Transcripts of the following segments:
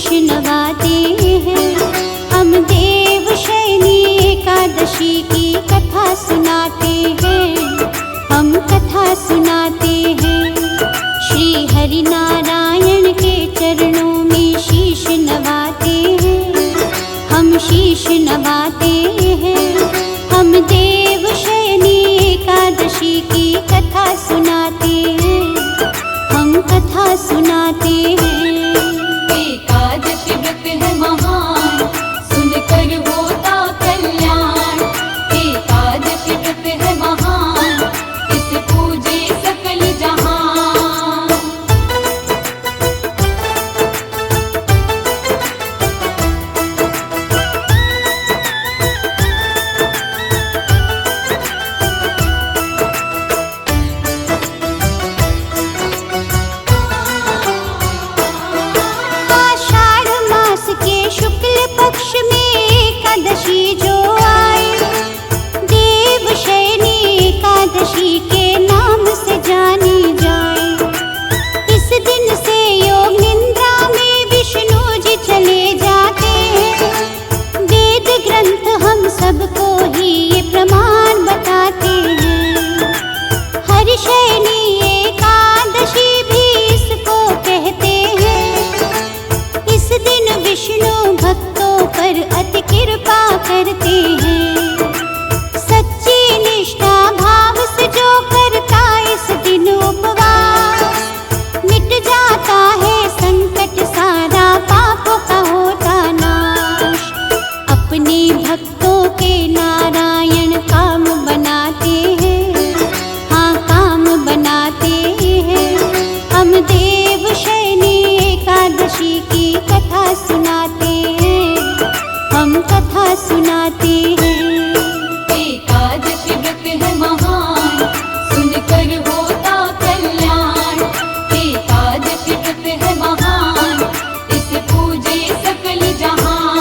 शीश नवाते हैं। हम देव शयनी एकादशी की कथा सुनाते हैं, हम कथा सुनाते हैं। श्री हरि नारायण के चरणों में शीश नवाते हैं, हम शीश नवाते हैं। हम देव शयनी एकादशी की कथा सुनाते हैं, हम कथा सुनाते हैं। एकादशी व्रत है महान, सुनकर होता कल्याण। एकादशी व्रत है महान, इस पूजे सकल जहान। आषाढ़ मास के शुक्ल पक्ष में एकादशी जो आए, देव शयनी एकादशी के नाम से जानी जाए। इस दिन से योग निद्रा में विष्णु जी चले जाते हैं। वेद ग्रंथ हम सबको ही ये प्रमाण बताते हैं। हरि शयनी एकादशी भी इसको कहते हैं। इस दिन विष्णु भक्तों पर अति कृपा करते हैं। सच्ची निष्ठा भाव से जो करता इस दिन उपवास, मिट जाता है संकट सारा, पापों का होता नाश। अपने भक्तों के नारायण काम बनाते हैं, हाँ काम बनाते हैं। हम देव शयनी एकादशी की कथा सुनाते हैं, हम कथा सुनाते हैं। एकादशी व्रत है महान, सुनकर होता कल्याण। एकादशी व्रत है महान, इस पूजे सकल जहान।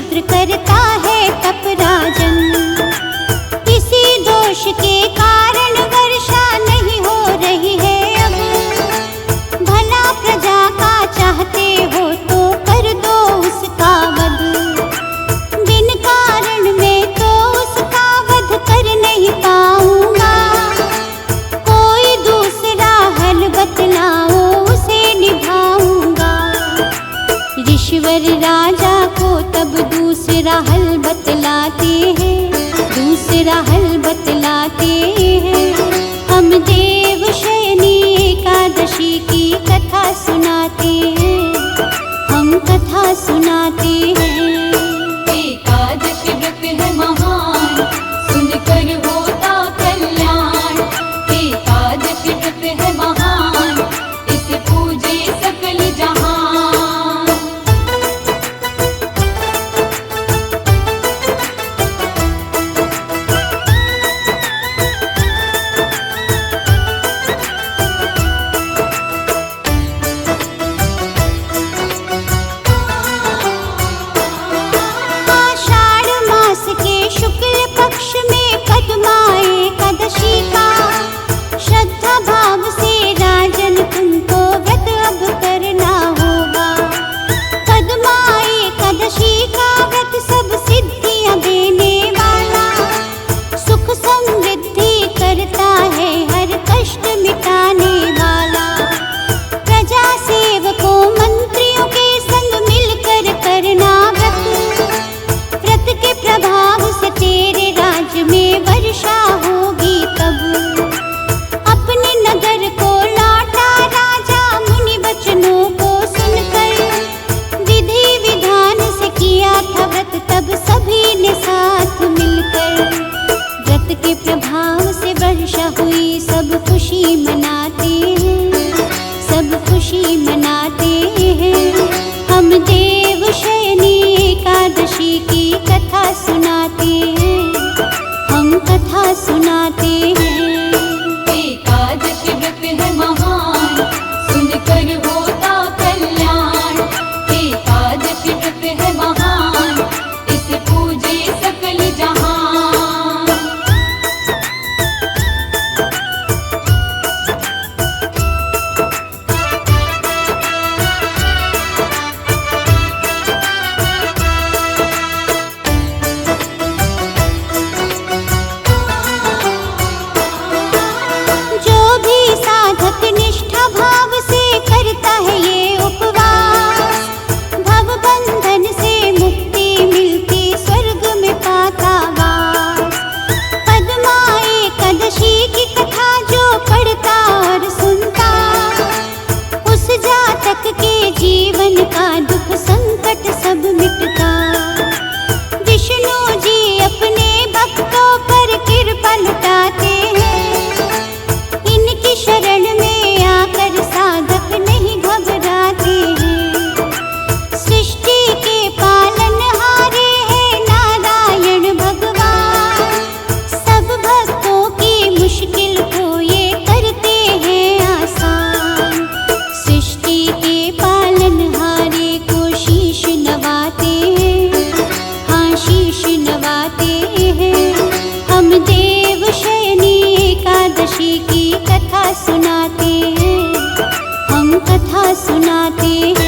पुत्र करता है तप राजन। किसी दोष के कारण वर्षा नहीं हो रही है अब। भला प्रजा का चाहते हो तो कर दो उसका वध। बिन कारण मैं तो उसका वध कर नहीं पाऊंगा। कोई दूसरा हल बतलाओ उसे निभाऊंगा। ऋषिवर राजा को तब दूसरा हल बतलाते हैं, दूसरा हल बतलाते हैं। हम देव शयनी एकादशी की कथा सुनाते हैं, हम कथा सुनाते हैं। एकादशी व्रत है महान, सुनकर होता कल्याण। एकादशी व्रत है महान, इसे पूजे सकल जहान। आषाढ़ मास के शुक्ल पक्ष में पद्मा एकादशी का श्रद्धा भाव से राजन तुमको व्रत अब करना होगा। पद्मा एकादशी का व्रत सब सिद्धियां देने वाला, सुख समृद्धि करता है, हर कष्ट मिटाने वाला। प्रजा सेवकों मंत्रियों के संग मिलकर करना व्रत। व्रत के प्रभाव से तेरे राज्य में वर्षा होगी तब। अपने नगर को लौटा राजा मुनि वचनों को सुनकर। विधि विधान से किया था व्रत तब सभी ने साथ मिलकर। व्रत के प्रभाव से वर्षा हुई, सब खुशी मनाते हैं, सब खुशी मनाते हैं। हम देव शयनी एकादशी की कथा सुनाते हैं, हम कथा सुनाते हैं। एकादशी व्रत है महान, सुनकर होता कल्याण। एकादशी व्रत है महान, इसे पूजे सकल जहान। जो भी साधक निष्ठा भाव से करता है ये उपवास, भव बंधन से मुक्ति मिलती, स्वर्ग में पाता वास। पद्मा एकादशी की कथा जो पढ़ता और सुनता, उस जातक के जीवन का दुख संकट सब मिटता। विष्णु जी अपने भक्तों पर कृपा लुटाते हैं। इनकी शरण में आकर साधक नहीं घबराते हैं। सृष्टि के पालनहारे हैं नारायण भगवान। सब भक्तों की मुश्किल को ये करते हैं आसान। सृष्टि के पालनहारे को शीश नवाते हैं, हाँ शीश नवाते हैं। हम देव शयनी एकादशी की कथा सुनाते हैं, हम कथा सुनाते हैं।